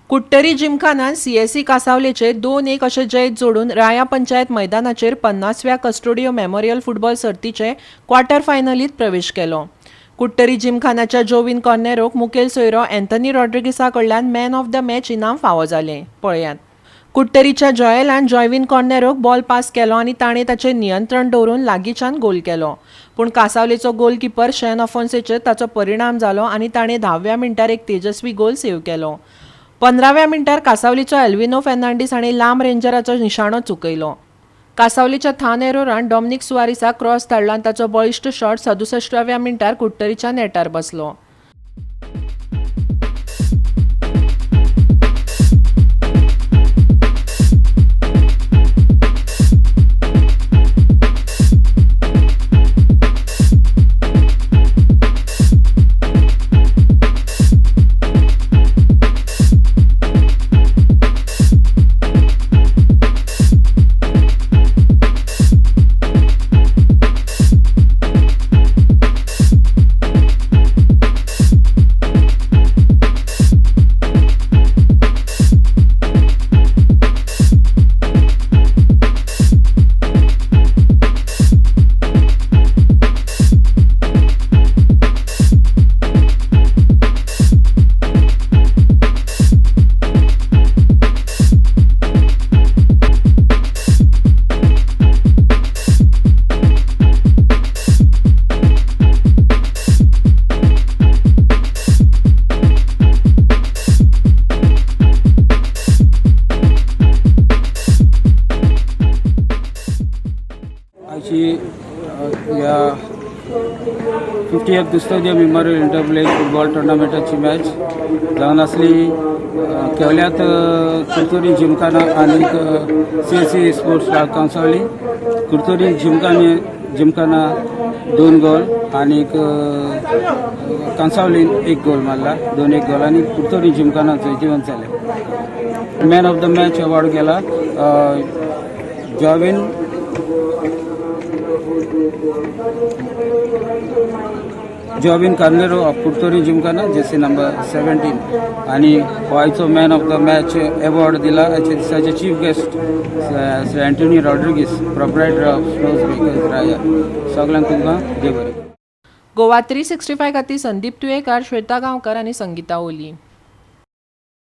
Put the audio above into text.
कुट्टरी जिमखानान CSC कासावलेचे 2-1 अशें जैत जोडून राया पंचायत मैदानाचेर 50व्या कस्टोडियो मेमोरियल फुटबॉल सर्तीचे क्वार्टर फायनलींत प्रवेश केलो। कुट्टरी जिमखानाच्या जोविन कॉर्नेरोक मुखेल सोयरो एंथनी रॉड्रिगीसा कडल्यान मॅन ऑफ द मॅच इनाम फावो जालें। पळयात, कुट्टरीच्या जॉयलान जॉयविन कॉर्नेरोक बॉल पास केलो आनी ताणें ताचेर नियंत्रण दवरून लागींच्यान गोल केलो। पूण कासावलेचो गोलकीपर शेन अफोन्सेचेर ताचो परिणाम जालो आनी ताणें 10व्या मिनटार एक तेजस्वी गोल सेव्ह केलो। 15व्या मिनटार कासावलीचो एल्विनो फेर्नांडीस हाणें लांब रेंजराचो निशाणो चुकयलो। कासावलीच्या थान एरोरान डॉमिनिक सुवारिसाक क्रॉस धाडलो आनी ताचो बळिश्ट शॉट 67व्या मिनटार कुट्टरीच्या नेटार बसलो। या 50th Custodial memorial intervillage football टुर्नामेंटाची मॅच जावन आसली। केवल्यात कुर्तोरी जिमखाना आणि CSC sports Cansaulim. Curtorim gymkhana 2 goal आणि कांसावलीन 1 गोल मारला, 2-1 गोल आणि कुर्तोरी जिमखाना जैतिवंत जाले। Man of the match award गेला जॉविन कार्नेरो ऑफ कुर्तोरी जिमखाना जेसी नंबर 17 आणि गोयचो man of the match award दिला दिसाचे chief guest Anthony Rodrigues, proprietor of स्लोज व्हेकल्स राया। सगळ्यांक तुमकां देव बरें। GOA365 खातीर संदीप तुयेकार, श्वेता गांवकर आनी संगीता ओली।